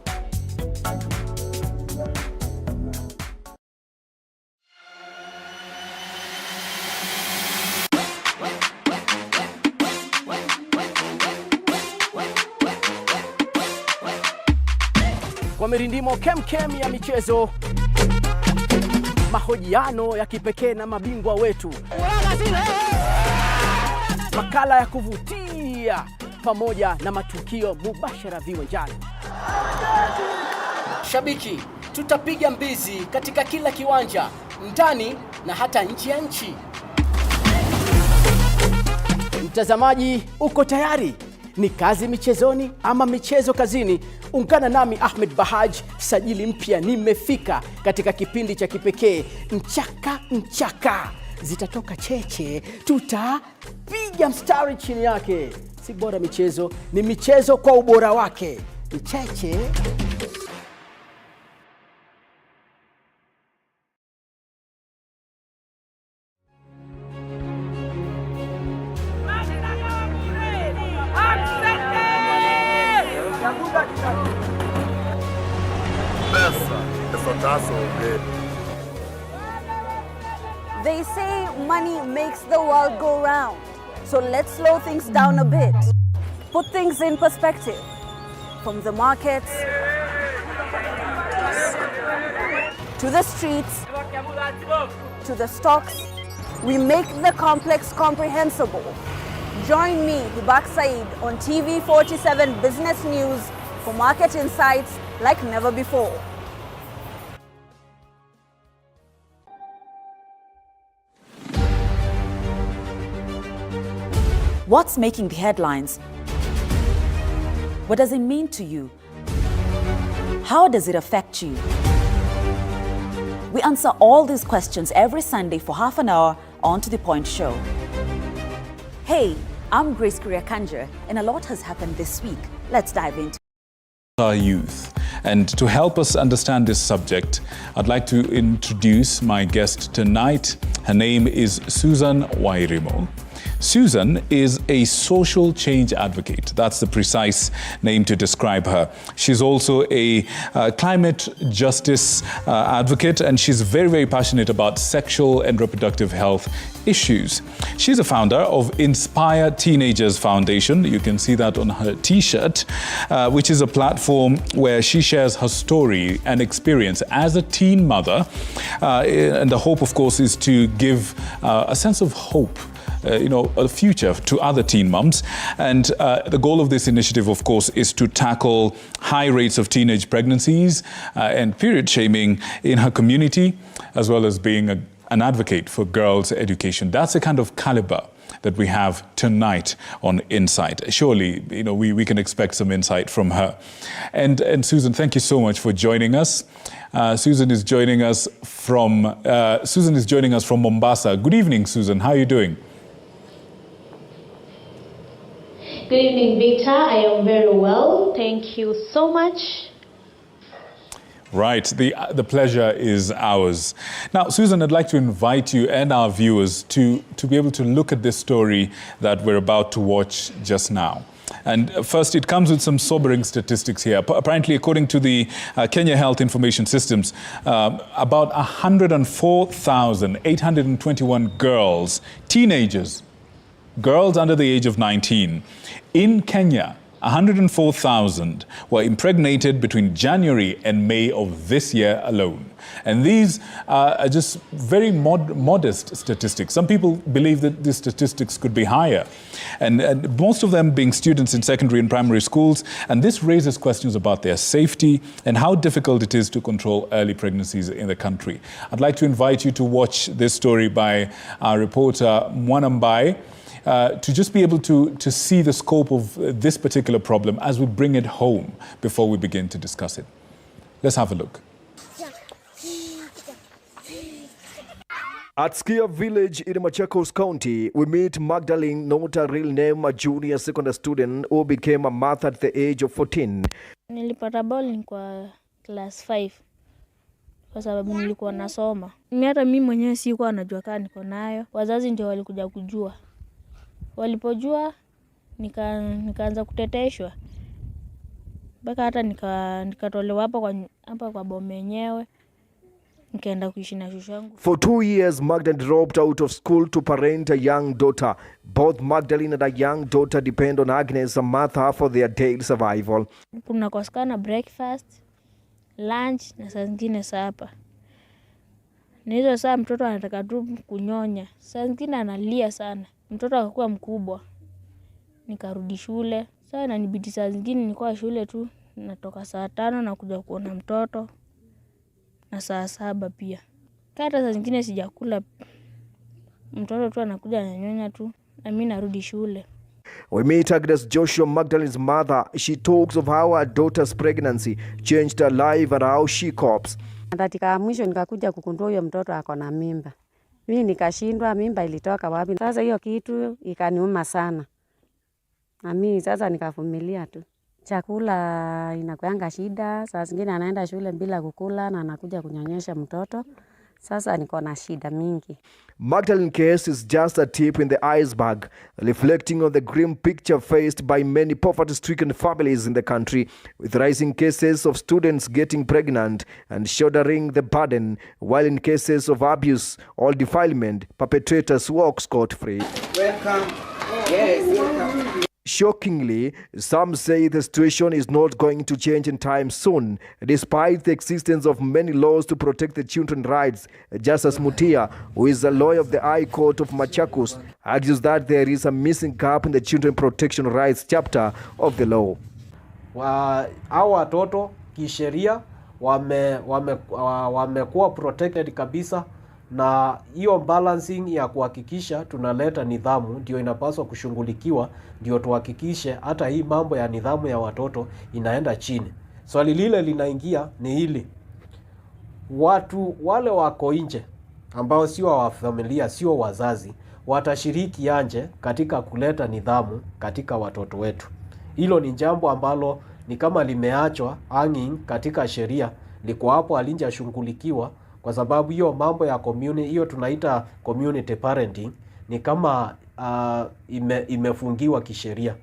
Kwa mirindimo kemkem ya michezo, mahojiano ya kipekee na mabingwa wetu, makala ya kuvutia pamoja na matukio mubashara viwanjani. Shabiki, tutapiga mbizi katika kila kiwanja, ndani na hata nje ya nchi. Mtazamaji, uko tayari? Ni kazi michezoni ama michezo kazini? Ungana nami Ahmed Bahaj, sajili mpya nimefika katika kipindi cha kipekee Mchaka Mchaka. Zitatoka cheche, tutapiga mstari chini yake. Si bora michezo, ni michezo kwa ubora wake. Cheche. They say money makes the world go round. So let's slow things down a bit. Put things in perspective. From the markets to the streets to the stocks, we make the complex comprehensible. Join me, Hibak Said, on TV47 Business News for market insights like never before. What's making the headlines? What does it mean to you? How does it affect you? We answer all these questions every Sunday for half an hour on To The Point Show. Hey, I'm Grace Kuriakanja, and a lot has happened this week. Let's dive into our youth. And to help us understand this subject, I'd like to introduce my guest tonight. Her name is Susan Wairimo. Susan is a social change advocate. That's the precise name to describe her. She's also a climate justice advocate, and she's very, very passionate about sexual and reproductive health issues. She's a founder of Inspire Teenagers Foundation. You can see that on her t-shirt, which is a platform where she shares her story and experience as a teen mother. And the hope, of course, is to give a sense of hope a future to other teen mums. And the goal of this initiative, of course, is to tackle high rates of teenage pregnancies and period shaming in her community, as well as being an advocate for girls' education. That's the kind of caliber that we have tonight on Insight. Surely, we can expect some insight from her. And Susan, thank you so much for joining us. Susan is joining us from Mombasa. Good evening, Susan. How are you doing? Good evening, Victor. I am very well. Thank you so much. Right, the pleasure is ours. Now, Susan, I'd like to invite you and our viewers to be able to look at this story that we're about to watch just now. And first, it comes with some sobering statistics here. Apparently, according to the Kenya Health Information Systems, about 104,821 girls, teenagers, girls under the age of 19, in Kenya, 104,000 were impregnated between January and May of this year alone. And these are just very modest statistics. Some people believe that these statistics could be higher. And most of them being students in secondary and primary schools. And this raises questions about their safety and how difficult it is to control early pregnancies in the country. I'd like to invite you to watch this story by our reporter, Mwanambai, to just be able to see the scope of this particular problem as we bring it home before we begin to discuss it. Let's have a look. At Skia Village in Machakos County, we meet Magdalene, not a real name, a junior secondary student who became a mother at the age of 14. Nilipata ball kwa class 5 kwa sababu nilikuwa nasoma. Hata mimi mwenyewe sikuwa najua kama niko nayo. Wazazi ndio walikuja kujua. Walipojua nikaanza kuteteshwa. Mpaka hata nikatolewa hapa kwa boma yenyewe. Nikaenda kuishi na shushu yangu. For 2 years, Magdalene dropped out of school to parent a young daughter. Both Magdalene and a young daughter depend on Agnes, a mother, for their daily survival. Kunakosekana breakfast, lunch na saa zingine sapa. Na hizo saa mtoto anataka tu kunyonya. Saa zingine analia sana. Mtoto akakuwa mkubwa. Nikarudi shule. Sasa inanibidi saa zingine nilikuwa shule tu, natoka saa 5 na kuja kuona mtoto. Na saa 7 pia. Hata saa zingine sijakula. Mtoto tu anakuja ananyonya tu na mimi narudi shule. We meet Agnes Joshua, Magdalene's mother. She talks of how her daughter's pregnancy changed her life and how she copes. Katika mwisho nikakuja kugundua huyo mtoto ako na mimba. Mimi nikashindwa mimba ilitoka wapi. Sasa hiyo kitu ikaniuma sana. Na mimi sasa nikavumilia tu. Chakula inakuanga shida, saa zingine anaenda shule bila kukula na anakuja kunyonyesha mtoto. Sasa niko na shida mingi. Magdalene's case is just a tip in the iceberg, reflecting on the grim picture faced by many poverty-stricken families in the country, with rising cases of students getting pregnant and shouldering the burden, while in cases of abuse or defilement, perpetrators walk scot-free. Welcome. Yes, welcome. Shockingly, some say the situation is not going to change in time soon, despite the existence of many laws to protect the children's rights. Justice Mutia, who is a lawyer of the High Court of Machakos, argues that there is a missing gap in the children protection rights chapter of the law. Hao watoto kisheria wamekuwa protected kabisa, na hiyo balancing ya kuhakikisha tunaleta nidhamu ndio inapaswa kushughulikiwa, ndio tuhakikishe hata hii mambo ya nidhamu ya watoto inaenda chini. Swali lile linaingia ni hili: watu wale wako nje ambao sio wa familia, sio wazazi, watashiriki anje katika kuleta nidhamu katika watoto wetu? Hilo ni jambo ambalo ni kama limeachwa hanging katika sheria, liko hapo alinjashughulikiwa. Kwa sababu hiyo mambo ya community, hiyo tunaita community parenting, ni kama imefungiwa kisheria.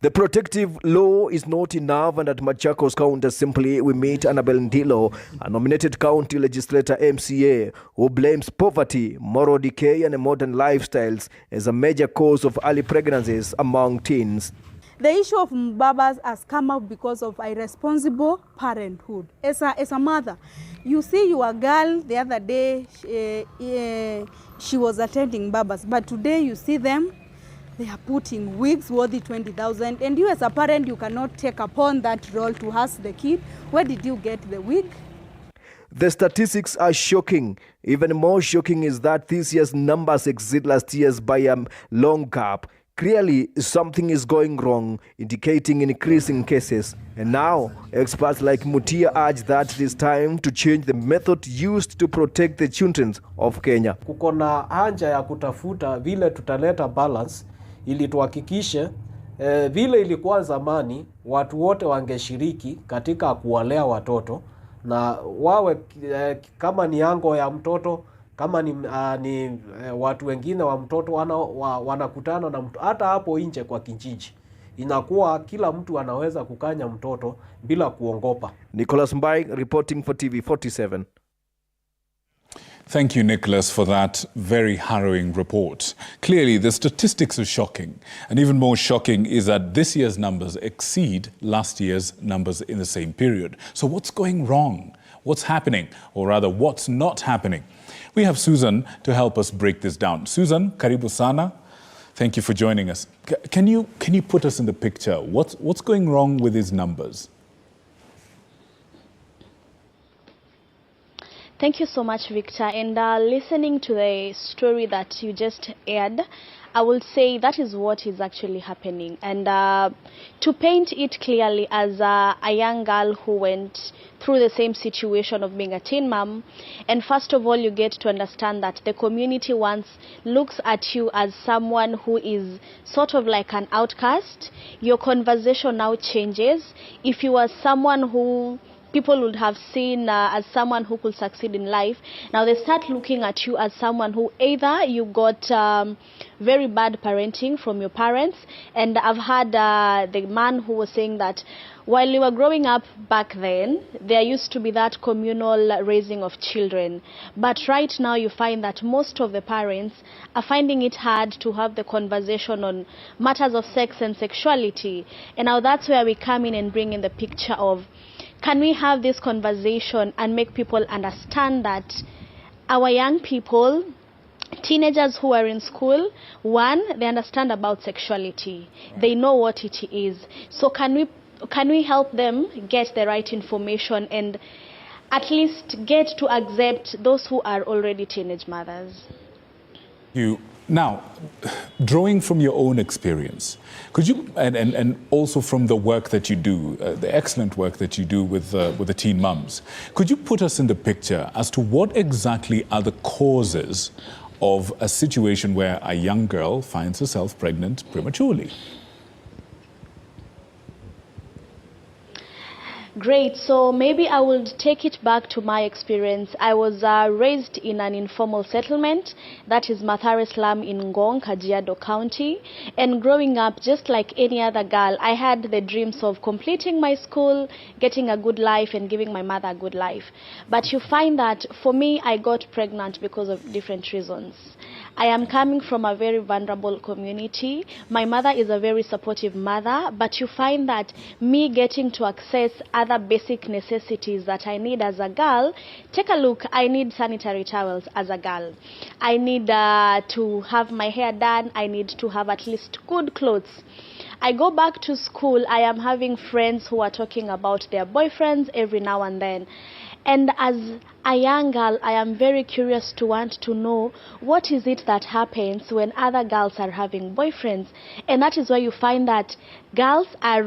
The protective law is not enough, and at Machakos County Assembly we meet Annabel Ndilo, a nominated county legislator MCA, who blames poverty, moral decay and modern lifestyles as a major cause of early pregnancies among teens. The issue of mbabas has come up because of irresponsible parenthood. As a mother, you see your girl the other day, she was attending barbers. But today you see them, they are putting wigs worthy 20,000. And you as a parent, you cannot take upon that role to ask the kid, where did you get the wig? The statistics are shocking. Even more shocking is that this year's numbers exceed last year's by a long gap. Clearly, something is going wrong, indicating increasing cases. And now, experts like Mutia urge that it is time to change the method used to protect the children of Kenya. Kuko na haja ya kutafuta vile tutaleta balance ili tuhakikishe vile ilikuwa zamani watu wote wangeshiriki katika kuwalea watoto na wawe kama ni yango ya mtoto, kama ni watu wengine wa mtoto wanakutana na mtu hata hapo nje kwa kijiji, inakuwa kila mtu anaweza kukanya mtoto bila kuongopa. Nicholas Mbai reporting for TV47. Thank you, Nicholas, for that very harrowing report. Clearly, the statistics are shocking. And even more shocking is that this year's numbers exceed last year's numbers in the same period. So what's going wrong? What's happening? Or rather, what's not happening? We have Susan to help us break this down. Susan, karibu sana. Thank you for joining us. Can you put us in the picture? What's going wrong with these numbers? Thank you so much, Victor. And listening to the story that you just aired, I will say that is what is actually happening. And to paint it clearly, as a young girl who went through the same situation of being a teen mom, and first of all, you get to understand that the community once looks at you as someone who is sort of like an outcast. Your conversation now changes. If you are someone who people would have seen as someone who could succeed in life, now they start looking at you as someone who either you got very bad parenting from your parents. And I've had the man who was saying that while you were growing up back then, there used to be that communal raising of children. But right now you find that most of the parents are finding it hard to have the conversation on matters of sex and sexuality. And now that's where we come in and bring in the picture of, can we have this conversation and make people understand that our young people, teenagers who are in school, one, they understand about sexuality. They know what it is. So can we help them get the right information and at least get to accept those who are already teenage mothers? Now, drawing from your own experience, could you, and also from the work that you do, the excellent work that you do with the teen mums, could you put us in the picture as to what exactly are the causes of a situation where a young girl finds herself pregnant prematurely? Great. So maybe I will take it back to my experience. I was raised in an informal settlement, that is Mathare Slum in Ngong, Kajiado County. And growing up, just like any other girl, I had the dreams of completing my school, getting a good life, and giving my mother a good life. But you find that for me, I got pregnant because of different reasons. I am coming from a very vulnerable community. My mother is a very supportive mother, but you find that me getting to access other basic necessities that I need as a girl, take a look, I need sanitary towels as a girl. I need to have my hair done. I need to have at least good clothes. I go back to school, I am having friends who are talking about their boyfriends every now and then. And as a young girl, I am very curious to want to know what is it that happens when other girls are having boyfriends. And that is why you find that girls are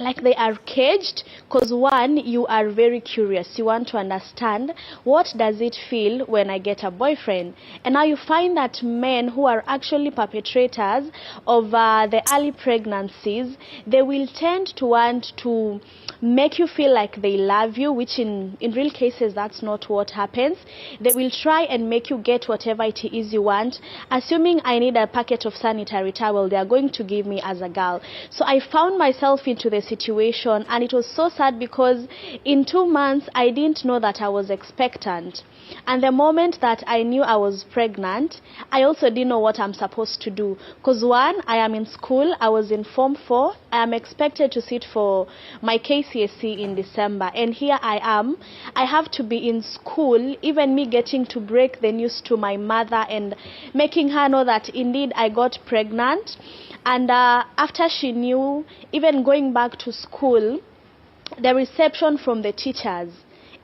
like they are caged, because one, you are very curious. You want to understand, what does it feel when I get a boyfriend? And now you find that men who are actually perpetrators of the early pregnancies, they will tend to want to make you feel like they love you, which in real cases, that's not what happens. They will try and make you get whatever it is you want. Assuming I need a packet of sanitary towel, they are going to give me as a girl. So I found myself into the situation, and it was so sad because in 2 months I didn't know that I was expectant. And the moment that I knew I was pregnant, I also didn't know what I'm supposed to do. Because one, I am in school, I was in Form 4, I am expected to sit for my KCSE in December. And here I am, I have to be in school, even me getting to break the news to my mother and making her know that indeed I got pregnant. And after she knew, even going back to school, the reception from the teachers,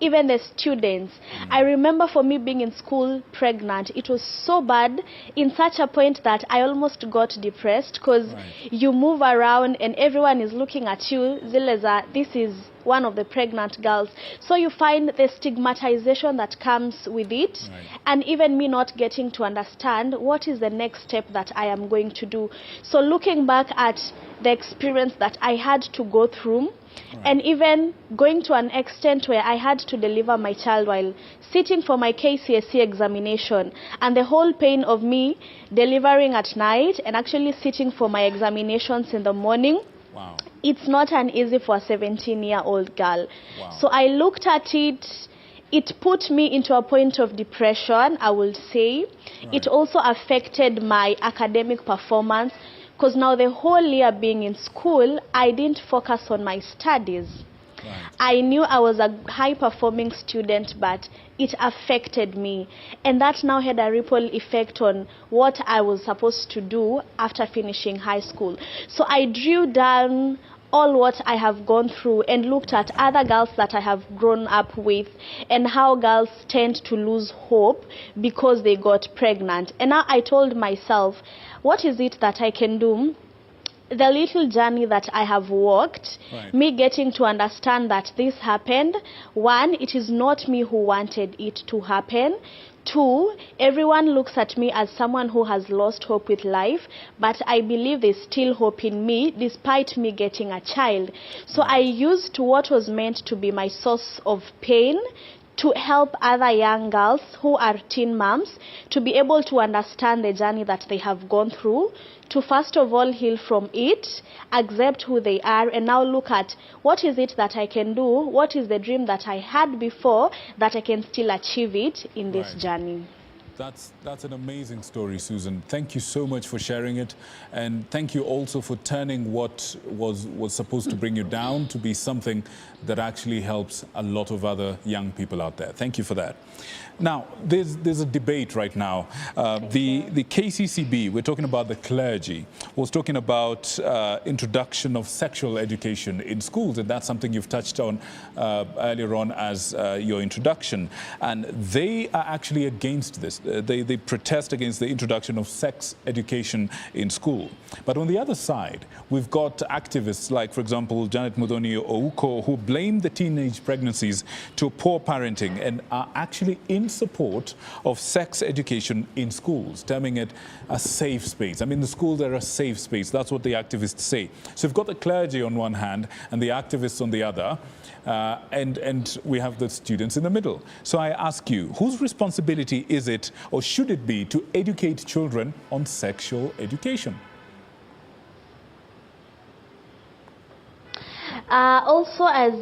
even the students. I remember for me being in school pregnant, it was so bad in such a point that I almost got depressed because you move around and everyone is looking at you, Zileza, this is one of the pregnant girls. So you find the stigmatization that comes with it, and even me not getting to understand what is the next step that I am going to do. So looking back at the experience that I had to go through, and even going to an extent where I had to deliver my child while sitting for my KCSE examination, and the whole pain of me delivering at night and actually sitting for my examinations in the morning. Wow. It's not an easy for a 17-year-old girl. Wow. So I looked at it. It put me into a point of depression, I will say. It also affected my academic performance, because now the whole year being in school, I didn't focus on my studies. I knew I was a high-performing student, but it affected me. And that now had a ripple effect on what I was supposed to do after finishing high school. So I drew down all what I have gone through and looked at other girls that I have grown up with and how girls tend to lose hope because they got pregnant. And now I told myself, what is it that I can do? The little journey that I have walked, me getting to understand that this happened. One, it is not me who wanted it to happen. Two, everyone looks at me as someone who has lost hope with life, but I believe there's still hope in me despite me getting a child. So I used what was meant to be my source of pain to help other young girls who are teen moms to be able to understand the journey that they have gone through, to first of all heal from it, accept who they are, and now look at what is it that I can do, what is the dream that I had before that I can still achieve it in this journey. That's an amazing story, Susan. Thank you so much for sharing it, and thank you also for turning what was supposed to bring you down to be something that actually helps a lot of other young people out there. Thank you for that. Now, there's a debate right now. The KCCB, we're talking about the clergy, was talking about introduction of sexual education in schools, and that's something you've touched on earlier on as your introduction. And they are actually against this. They protest against the introduction of sex education in school. But on the other side, we've got activists like, for example, Janet Muthoni Ouko, who blame the teenage pregnancies to poor parenting and are actually in support of sex education in schools, terming it a safe space. I mean, the schools are a safe space. That's what the activists say. So you've got the clergy on one hand and the activists on the other, and we have the students in the middle. So I ask you, whose responsibility is it, or should it be, to educate children on sexual education? Also, as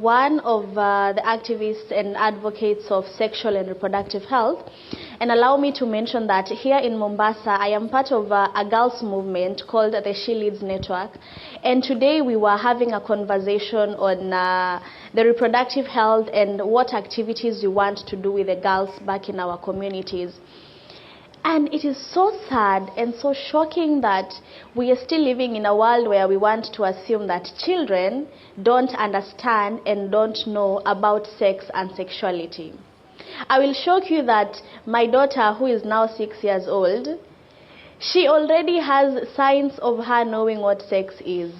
one of the activists and advocates of sexual and reproductive health, and allow me to mention that here in Mombasa, I am part of a girls' movement called the She Leads Network. And today we were having a conversation on the reproductive health and what activities we want to do with the girls back in our communities. And it is so sad and so shocking that we are still living in a world where we want to assume that children don't understand and don't know about sex and sexuality. I will shock you that my daughter, who is now 6 years old, she already has signs of her knowing what sex is.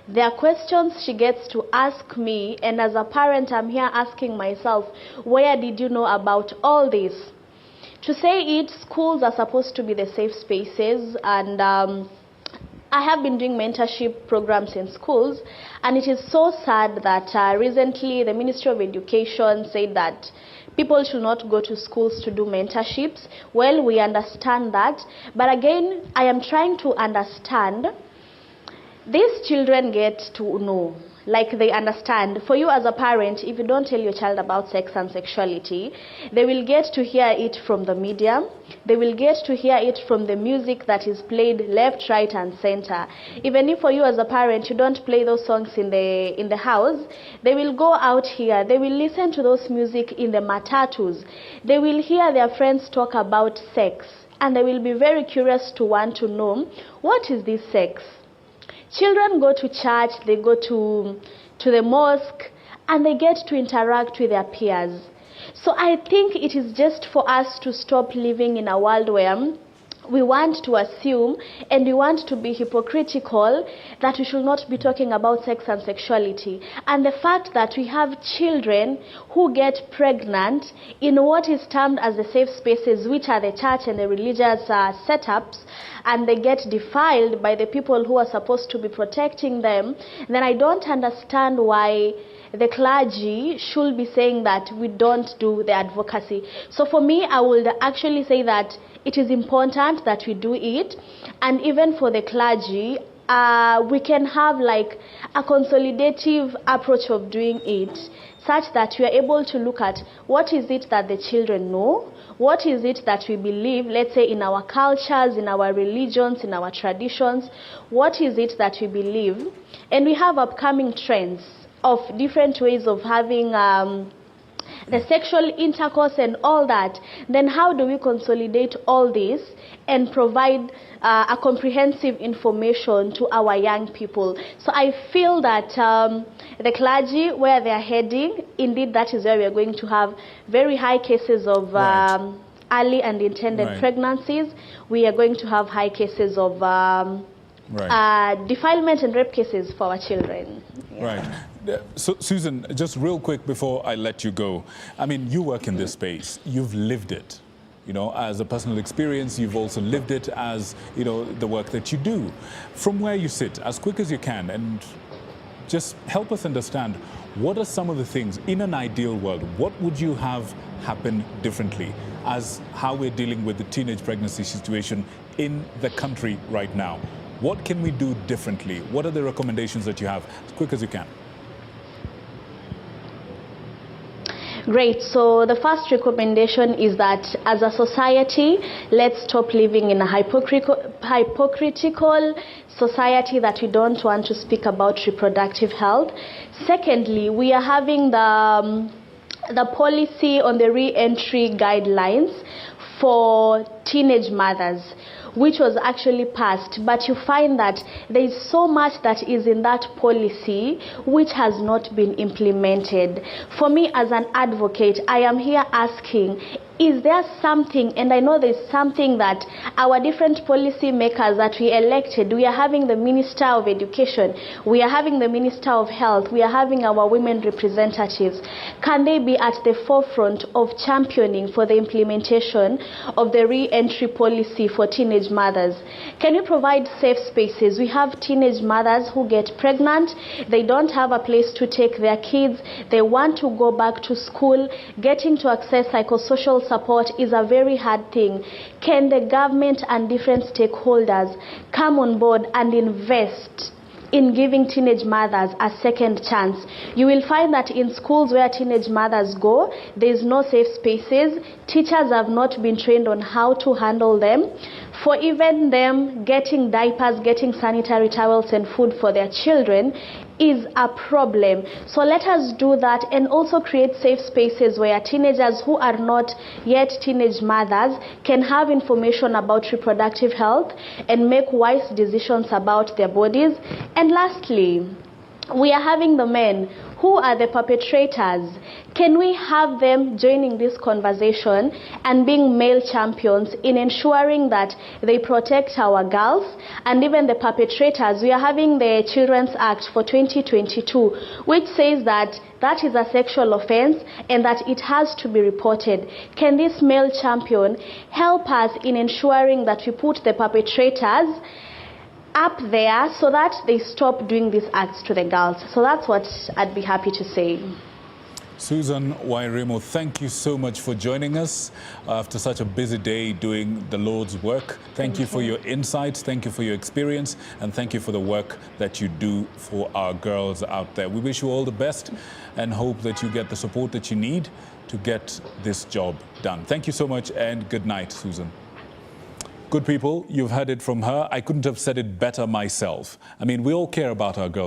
There are questions she gets to ask me, and as a parent, I'm here asking myself, where did you know about all this? To say it, schools are supposed to be the safe spaces, and I have been doing mentorship programs in schools, and it is so sad that recently the Ministry of Education said that people should not go to schools to do mentorships. Well, we understand that, but again, I am trying to understand these children get to know, like they understand. For you as a parent, if you don't tell your child about sex and sexuality, they will get to hear it from the media. They will get to hear it from the music that is played left, right, and center. Even if for you as a parent, you don't play those songs in the house, they will go out here. They will listen to those music in the matatus. They will hear their friends talk about sex, and they will be very curious to want to know, what is this sex? Children go to church, they go to the mosque, and they get to interact with their peers. So I think it is just for us to stop living in a world where we want to assume and we want to be hypocritical that we should not be talking about sex and sexuality. And the fact that we have children who get pregnant in what is termed as the safe spaces, which are the church and the religious setups, and they get defiled by the people who are supposed to be protecting them, then I don't understand why the clergy should be saying that we don't do the advocacy. So for me, I would actually say that it is important that we do it, and even for the clergy, we can have like a consolidative approach of doing it, such that we are able to look at what is it that the children know, what is it that we believe, let's say in our cultures, in our religions, in our traditions, what is it that we believe, and we have upcoming trends of different ways of having the sexual intercourse and all that. Then how do we consolidate all this and provide a comprehensive information to our young people? So I feel that the clergy, where they are heading, indeed that is where we are going to have very high cases of early and intended pregnancies. We are going to have high cases of defilement and rape cases for our children. Right. So, Susan, just real quick before I let you go. I mean, you work in this space. You've lived it. You know, as a personal experience, you've also lived it as, you know, the work that you do. From where you sit, as quick as you can, and just help us understand, what are some of the things, in an ideal world, what would you have happen differently as how we're dealing with the teenage pregnancy situation in the country right now? What can we do differently? What are the recommendations that you have, as quick as you can? Great. So the first recommendation is that as a society, let's stop living in a hypocritical society that we don't want to speak about reproductive health. Secondly, we are having the policy on the re-entry guidelines for teenage mothers, which was actually passed, but you find that there is so much that is in that policy which has not been implemented. For me as an advocate, I am here asking, is there something, and I know there's something that our different policy makers that we elected, we are having the Minister of Education, we are having the Minister of Health, we are having our women representatives. Can they be at the forefront of championing for the implementation of the re-entry policy for teenage mothers? Can you provide safe spaces? We have teenage mothers who get pregnant, they don't have a place to take their kids, they want to go back to school, getting to access psychosocial support is a very hard thing. Can the government and different stakeholders come on board and invest in giving teenage mothers a second chance? You will find that in schools where teenage mothers go, there is no safe spaces. Teachers have not been trained on how to handle them. For even them, getting diapers, getting sanitary towels and food for their children is a problem. So let us do that and also create safe spaces where teenagers who are not yet teenage mothers can have information about reproductive health and make wise decisions about their bodies. And lastly, we are having the men who are the perpetrators. Can we have them joining this conversation and being male champions in ensuring that they protect our girls? And even the perpetrators, we are having the Children's Act for 2022, which says that that is a sexual offense and that it has to be reported. Can this male champion help us in ensuring that we put the perpetrators up there so that they stop doing these acts to the girls? So that's what I'd be happy to say. Susan Wairemo, thank you so much for joining us after such a busy day doing the Lord's work. Thank you for your insights, thank you for your experience, and thank you for the work that you do for our girls out there. We wish you all the best and hope that you get the support that you need to get this job done. Thank you so much and good night, Susan. Good people, you've heard it from her. I couldn't have said it better myself. I mean, we all care about our girls.